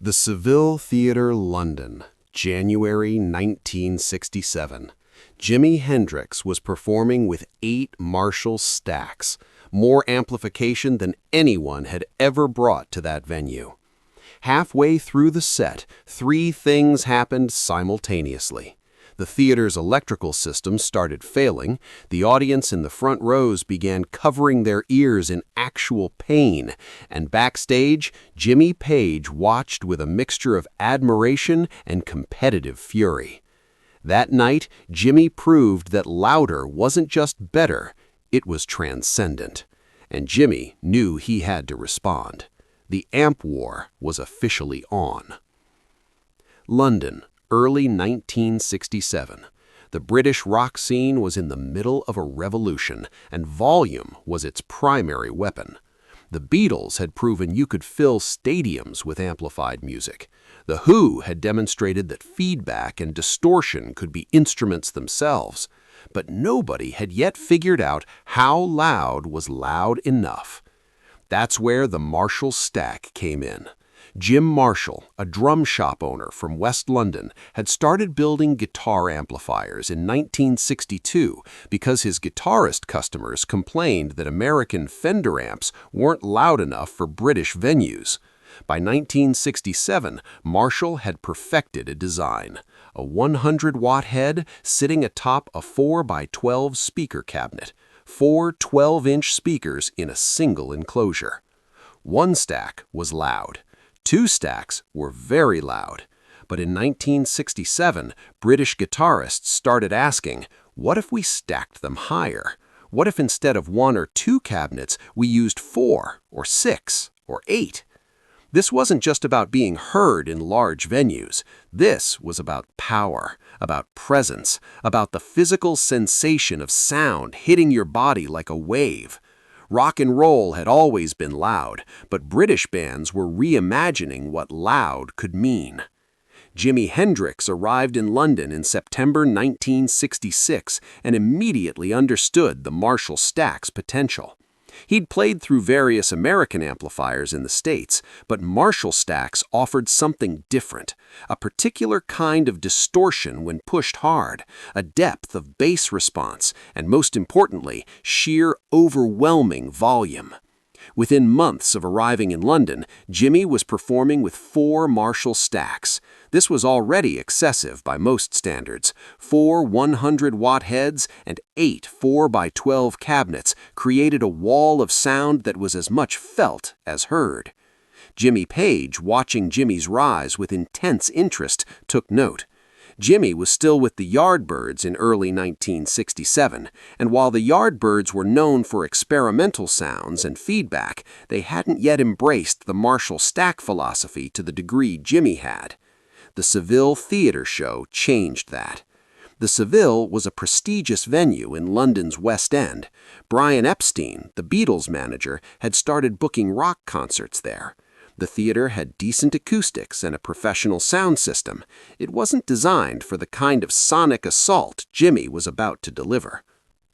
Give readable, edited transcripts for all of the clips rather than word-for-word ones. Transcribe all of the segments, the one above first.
The Seville Theatre, London, January 1967. Jimi Hendrix was performing with 8 Marshall stacks, more amplification than anyone had ever brought to that venue. Halfway through the set, 3 things happened simultaneously. The theater's electrical system started failing, the audience in the front rows began covering their ears in actual pain, and backstage, Jimmy Page watched with a mixture of admiration and competitive fury. That night, Jimmy proved that louder wasn't just better, it was transcendent. And Jimmy knew he had to respond. The amp war was officially on. London, early 1967. The British rock scene was in the middle of a revolution, and volume was its primary weapon. The Beatles had proven you could fill stadiums with amplified music. The Who had demonstrated that feedback and distortion could be instruments themselves. But nobody had yet figured out how loud was loud enough. That's where the Marshall stack came in. Jim Marshall, a drum shop owner from West London, had started building guitar amplifiers in 1962 because his guitarist customers complained that American Fender amps weren't loud enough for British venues. By 1967, Marshall had perfected a design, a 100-watt head sitting atop a 4x12 speaker cabinet, 4 12-inch speakers in a single enclosure. One stack was loud. 2 stacks were very loud. But in 1967, British guitarists started asking, what if we stacked them higher? What if instead of 1 or 2 cabinets, we used 4 or 6 or 8? This wasn't just about being heard in large venues. This was about power, about presence, about the physical sensation of sound hitting your body like a wave. Rock and roll had always been loud, but British bands were reimagining what loud could mean. Jimi Hendrix arrived in London in September 1966 and immediately understood the Marshall stack's potential. He'd played through various American amplifiers in the States, but Marshall stacks offered something different, a particular kind of distortion when pushed hard, a depth of bass response, and most importantly, sheer overwhelming volume. Within months of arriving in London, Jimmy was performing with 4 Marshall stacks. This was already excessive by most standards. 4 100-watt heads and 8 4x12 cabinets created a wall of sound that was as much felt as heard. Jimmy Page, watching Jimmy's rise with intense interest, took note. Jimmy was still with the Yardbirds in early 1967, and while the Yardbirds were known for experimental sounds and feedback, they hadn't yet embraced the Marshall stack philosophy to the degree Jimmy had. The Seville Theatre show changed that. The Seville was a prestigious venue in London's West End. Brian Epstein, the Beatles manager, had started booking rock concerts there. The theater had decent acoustics and a professional sound system. It wasn't designed for the kind of sonic assault Jimmy was about to deliver.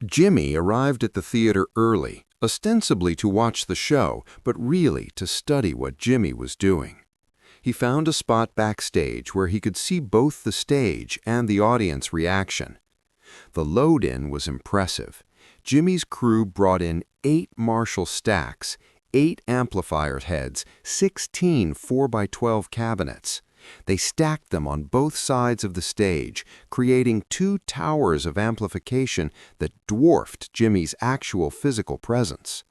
Jimmy arrived at the theater early, ostensibly to watch the show, but really to study what Jimmy was doing. He found a spot backstage where he could see both the stage and the audience reaction. The load-in was impressive. Jimmy's crew brought in 8 Marshall stacks, 8 amplifier heads, 16 4x12 cabinets. They stacked them on both sides of the stage, creating 2 towers of amplification that dwarfed Jimmy's actual physical presence.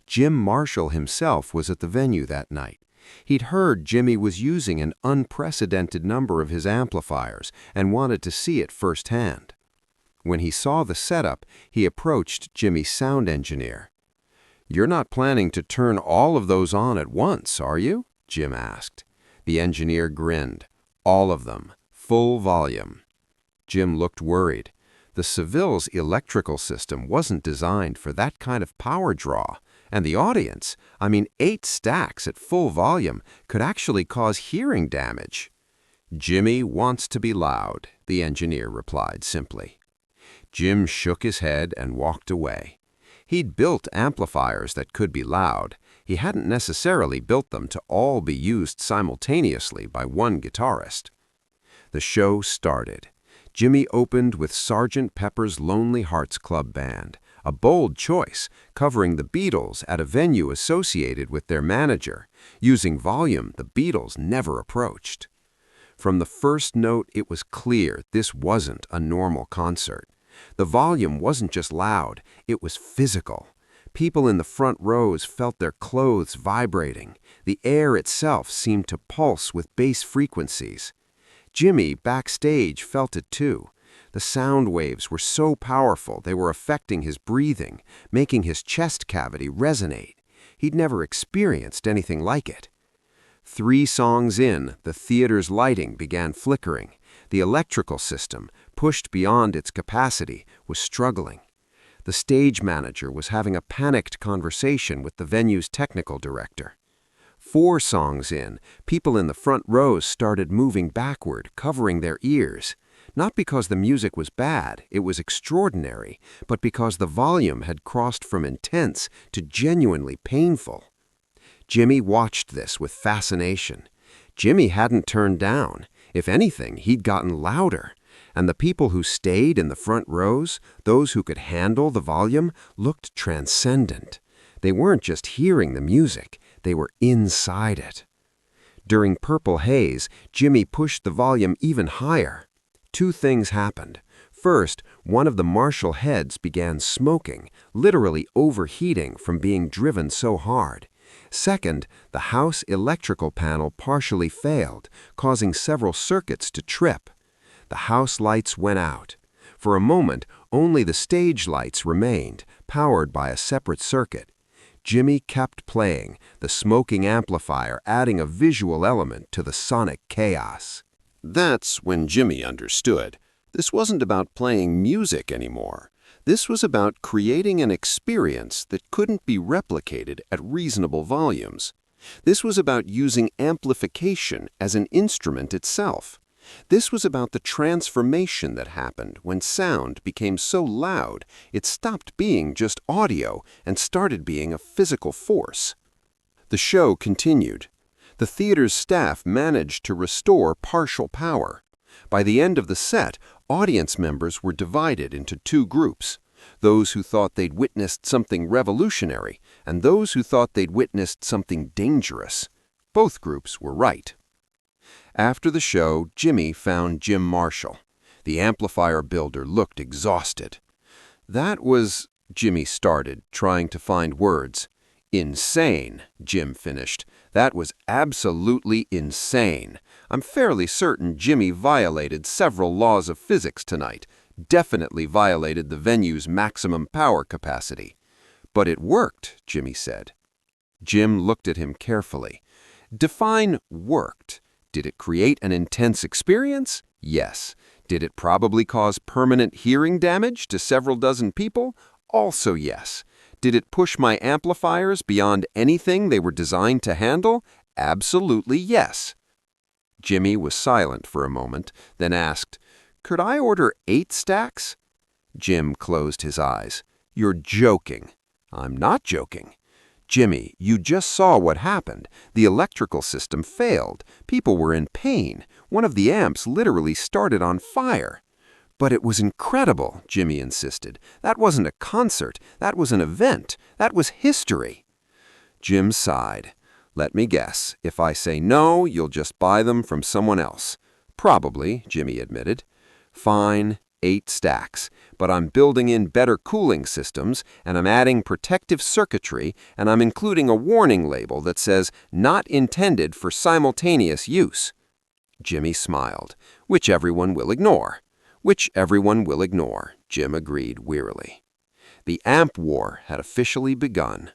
Jim Marshall himself was at the venue that night. He'd heard Jimmy was using an unprecedented number of his amplifiers and wanted to see it firsthand. When he saw the setup, he approached Jimmy's sound engineer. "You're not planning to turn all of those on at once, are you?" Jim asked. The engineer grinned. "All of them. Full volume." Jim looked worried. The Seville's electrical system wasn't designed for that kind of power draw. And the audience, 8 stacks at full volume, could actually cause hearing damage. "Jimmy wants to be loud," the engineer replied simply. Jim shook his head and walked away. He'd built amplifiers that could be loud. He hadn't necessarily built them to all be used simultaneously by one guitarist. The show started. Jimi opened with Sgt. Pepper's Lonely Hearts Club Band, a bold choice, covering the Beatles at a venue associated with their manager, using volume the Beatles never approached. From the first note, it was clear this wasn't a normal concert. The volume wasn't just loud, it was physical. People in the front rows felt their clothes vibrating. The air itself seemed to pulse with bass frequencies. Jimi, backstage, felt it too. The sound waves were so powerful they were affecting his breathing, making his chest cavity resonate. He'd never experienced anything like it. 3 songs in, the theater's lighting began flickering. The electrical system, pushed beyond its capacity, was struggling. The stage manager was having a panicked conversation with the venue's technical director. 4 songs in, people in the front rows started moving backward, covering their ears. Not because the music was bad, it was extraordinary, but because the volume had crossed from intense to genuinely painful. Jimi watched this with fascination. Jimi hadn't turned down. If anything, he'd gotten louder. And the people who stayed in the front rows, those who could handle the volume, looked transcendent. They weren't just hearing the music, they were inside it. During Purple Haze, Jimi pushed the volume even higher. 2 things happened. First, one of the Marshall heads began smoking, literally overheating from being driven so hard. Second, the house electrical panel partially failed, causing several circuits to trip. The house lights went out. For a moment, only the stage lights remained, powered by a separate circuit. Jimi kept playing, the smoking amplifier adding a visual element to the sonic chaos. That's when Jimi understood. This wasn't about playing music anymore. This was about creating an experience that couldn't be replicated at reasonable volumes. This was about using amplification as an instrument itself. This was about the transformation that happened when sound became so loud it stopped being just audio and started being a physical force. The show continued. The theater's staff managed to restore partial power. By the end of the set, audience members were divided into 2 groups, those who thought they'd witnessed something revolutionary and those who thought they'd witnessed something dangerous. Both groups were right. After the show, Jimi found Jim Marshall. The amplifier builder looked exhausted. "That was," Jimi started, trying to find words. "Insane," Jim finished. "That was absolutely insane. I'm fairly certain Jimi violated several laws of physics tonight. Definitely violated the venue's maximum power capacity." "But it worked," Jimi said. Jim looked at him carefully. "Define worked. Did it create an intense experience? Yes. Did it probably cause permanent hearing damage to several dozen people? Also yes. Did it push my amplifiers beyond anything they were designed to handle? Absolutely yes." Jimi was silent for a moment, then asked, "Could I order 8 stacks?" Jim closed his eyes. "You're joking." "I'm not joking." "Jimi, you just saw what happened. The electrical system failed. People were in pain. One of the amps literally started on fire." "But it was incredible," Jimi insisted. "That wasn't a concert. That was an event. That was history." Jim sighed. "Let me guess. If I say no, you'll just buy them from someone else." "Probably," Jimi admitted. "Fine, 8 stacks. But I'm building in better cooling systems, and I'm adding protective circuitry, and I'm including a warning label that says, 'Not intended for simultaneous use.'" Jimi smiled. "Which everyone will ignore." "Which everyone will ignore," Jim agreed wearily. The amp war had officially begun.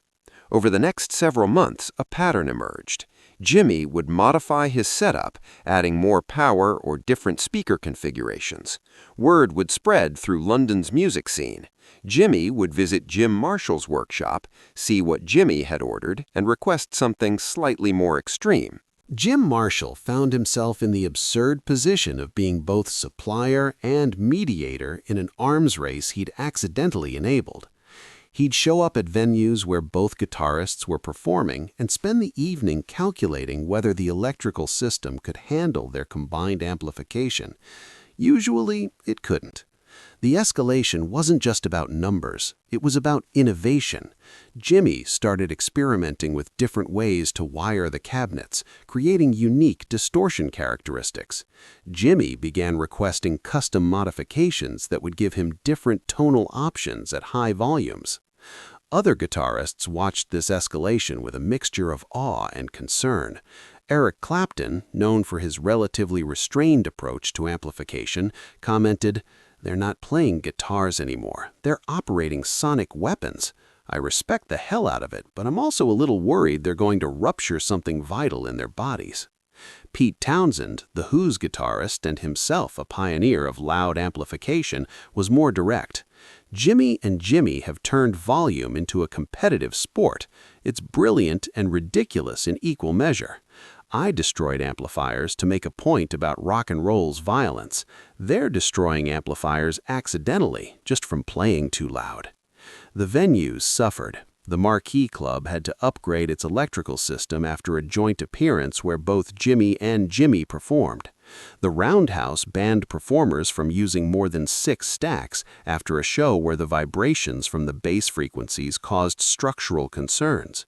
Over the next several months, a pattern emerged. Jimi would modify his setup, adding more power or different speaker configurations. Word would spread through London's music scene. Jimi would visit Jim Marshall's workshop, see what Jimi had ordered, and request something slightly more extreme. Jim Marshall found himself in the absurd position of being both supplier and mediator in an arms race he'd accidentally enabled. He'd show up at venues where both guitarists were performing and spend the evening calculating whether the electrical system could handle their combined amplification. Usually, it couldn't. The escalation wasn't just about numbers, it was about innovation. Jimi started experimenting with different ways to wire the cabinets, creating unique distortion characteristics. Jimi began requesting custom modifications that would give him different tonal options at high volumes. Other guitarists watched this escalation with a mixture of awe and concern. Eric Clapton, known for his relatively restrained approach to amplification, commented, "They're not playing guitars anymore. They're operating sonic weapons. I respect the hell out of it, but I'm also a little worried they're going to rupture something vital in their bodies." Pete Townsend, The Who's guitarist and himself a pioneer of loud amplification, was more direct. Jimi and Jimi have turned volume into a competitive sport. It's brilliant and ridiculous in equal measure. I destroyed amplifiers to make a point about rock and roll's violence. They're destroying amplifiers accidentally, just from playing too loud. The venues suffered. The Marquee Club had to upgrade its electrical system after a joint appearance where both Jimi and Jimi performed. The Roundhouse banned performers from using more than 6 stacks after a show where the vibrations from the bass frequencies caused structural concerns.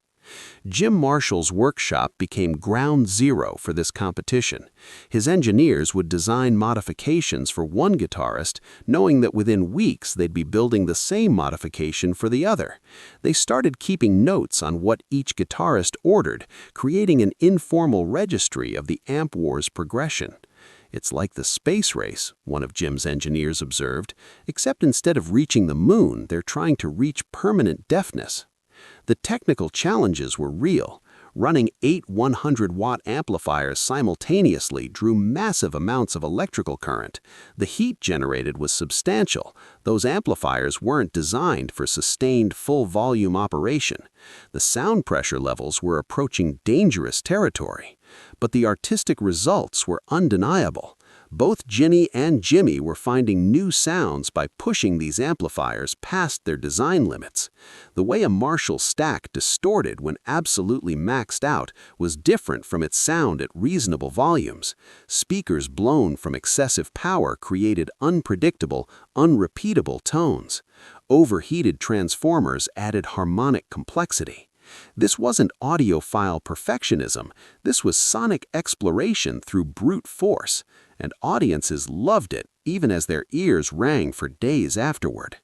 Jim Marshall's workshop became ground zero for this competition. His engineers would design modifications for one guitarist, knowing that within weeks they'd be building the same modification for the other. They started keeping notes on what each guitarist ordered, creating an informal registry of the amp war's progression. "It's like the space race," one of Jim's engineers observed, "except instead of reaching the moon, they're trying to reach permanent deafness." The technical challenges were real. Running 8 100-watt amplifiers simultaneously drew massive amounts of electrical current. The heat generated was substantial. Those amplifiers weren't designed for sustained full-volume operation. The sound pressure levels were approaching dangerous territory. But the artistic results were undeniable. Both Jimi and Jimi were finding new sounds by pushing these amplifiers past their design limits. The way a Marshall stack distorted when absolutely maxed out was different from its sound at reasonable volumes. Speakers blown from excessive power created unpredictable, unrepeatable tones. Overheated transformers added harmonic complexity. This wasn't audiophile perfectionism, this was sonic exploration through brute force, and audiences loved it even as their ears rang for days afterward.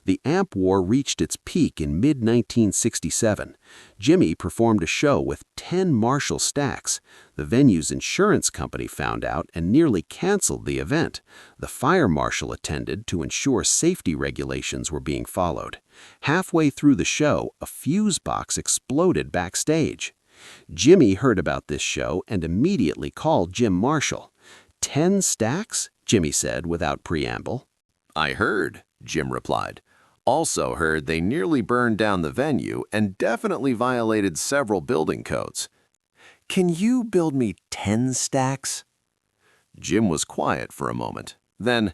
The amp war reached its peak in mid-1967. Jimi performed a show with 10 Marshall stacks. The venue's insurance company found out and nearly canceled the event. The fire marshal attended to ensure safety regulations were being followed. Halfway through the show, a fuse box exploded backstage. Jimi heard about this show and immediately called Jim Marshall. "10 stacks?" Jimi said without preamble. "I heard," Jim replied. "Also heard they nearly burned down the venue and definitely violated several building codes. Can you build me 10 stacks?" Jim was quiet for a moment. Then,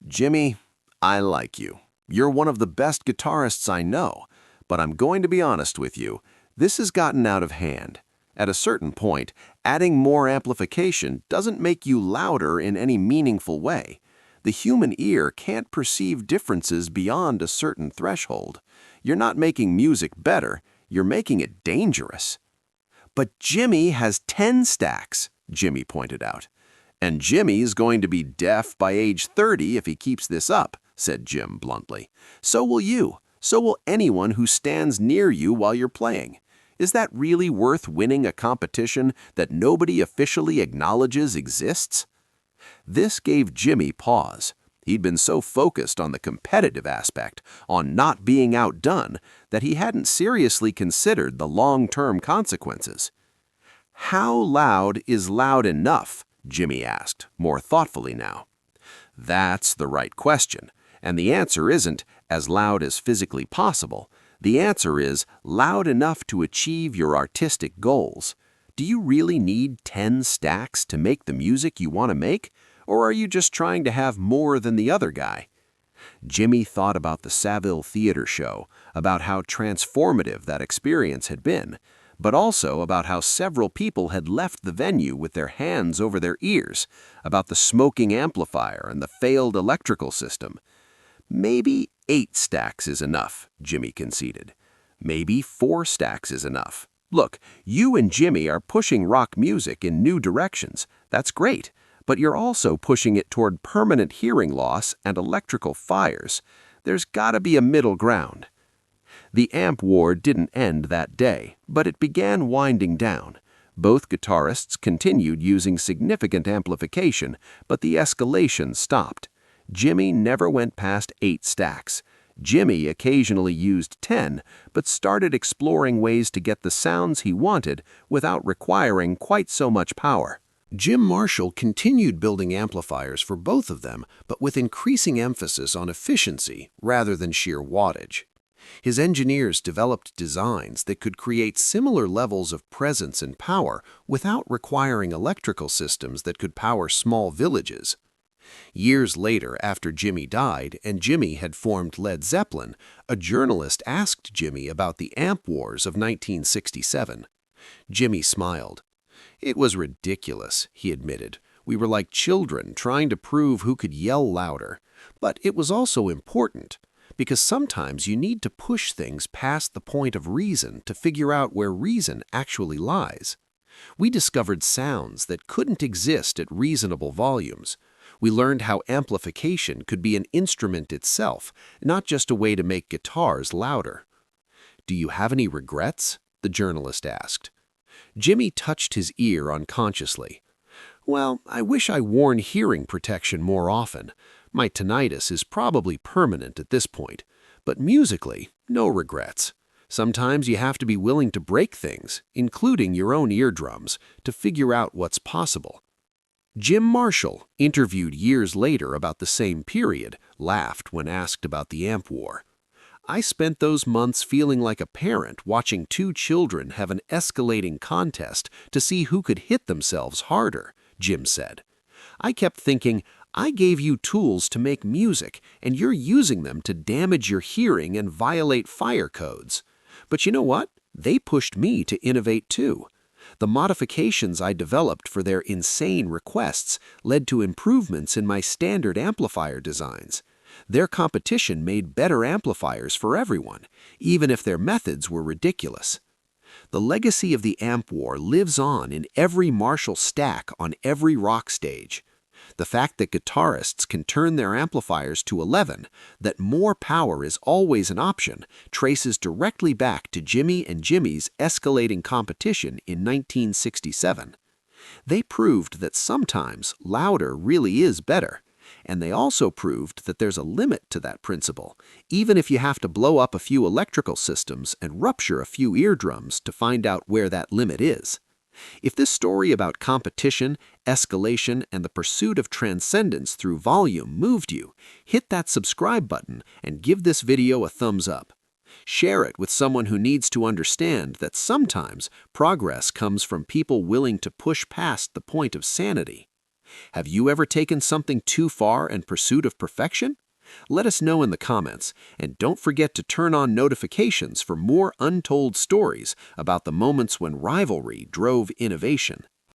"Jimi, I like you. You're one of the best guitarists I know, but I'm going to be honest with you. This has gotten out of hand. At a certain point, adding more amplification doesn't make you louder in any meaningful way. The human ear can't perceive differences beyond a certain threshold. You're not making music better, you're making it dangerous." "But Jimi has 10 stacks," Jimi pointed out. "And Jimi's going to be deaf by age 30 if he keeps this up," said Jim bluntly. "So will you. So will anyone who stands near you while you're playing. Is that really worth winning a competition that nobody officially acknowledges exists?" This gave Jimi pause. He'd been so focused on the competitive aspect, on not being outdone, that he hadn't seriously considered the long-term consequences. "How loud is loud enough?" Jimi asked, more thoughtfully now. "That's the right question, and the answer isn't as loud as physically possible. The answer is loud enough to achieve your artistic goals. Do you really need 10 stacks to make the music you want to make, or are you just trying to have more than the other guy?" Jimmy thought about the Saville Theater show, about how transformative that experience had been, but also about how several people had left the venue with their hands over their ears, about the smoking amplifier and the failed electrical system. Maybe 8 stacks is enough, Jimmy conceded. Maybe 4 stacks is enough. Look, you and Jimmy are pushing rock music in new directions. That's great. But you're also pushing it toward permanent hearing loss and electrical fires. There's gotta be a middle ground. The amp war didn't end that day, but it began winding down. Both guitarists continued using significant amplification, but the escalation stopped. Jimmy never went past 8 stacks. Jimmy occasionally used 10, but started exploring ways to get the sounds he wanted without requiring quite so much power. Jim Marshall continued building amplifiers for both of them, but with increasing emphasis on efficiency rather than sheer wattage. His engineers developed designs that could create similar levels of presence and power without requiring electrical systems that could power small villages. Years later, after Jimmy died and Jimmy had formed Led Zeppelin, a journalist asked Jimmy about the amp wars of 1967. Jimmy smiled. "It was ridiculous," he admitted. "We were like children trying to prove who could yell louder. But it was also important, because sometimes you need to push things past the point of reason to figure out where reason actually lies. We discovered sounds that couldn't exist at reasonable volumes. We learned how amplification could be an instrument itself, not just a way to make guitars louder." "Do you have any regrets?" the journalist asked. Jimmy touched his ear unconsciously. "Well, I wish I worn hearing protection more often. My tinnitus is probably permanent at this point. But musically, no regrets. Sometimes you have to be willing to break things, including your own eardrums, to figure out what's possible." Jim Marshall, interviewed years later about the same period, laughed when asked about the amp war. "I spent those months feeling like a parent watching 2 children have an escalating contest to see who could hit themselves harder," Jim said. "I kept thinking, I gave you tools to make music, and you're using them to damage your hearing and violate fire codes. But you know what? They pushed me to innovate too. The modifications I developed for their insane requests led to improvements in my standard amplifier designs. Their competition made better amplifiers for everyone, even if their methods were ridiculous." The legacy of the amp war lives on in every Marshall stack on every rock stage. The fact that guitarists can turn their amplifiers to 11, that more power is always an option, traces directly back to Jimmy and Jimmy's escalating competition in 1967. They proved that sometimes louder really is better. And they also proved that there's a limit to that principle, even if you have to blow up a few electrical systems and rupture a few eardrums to find out where that limit is. If this story about competition, escalation, and the pursuit of transcendence through volume moved you, hit that subscribe button and give this video a thumbs up. Share it with someone who needs to understand that sometimes progress comes from people willing to push past the point of sanity. Have you ever taken something too far in pursuit of perfection? Let us know in the comments, and don't forget to turn on notifications for more untold stories about the moments when rivalry drove innovation.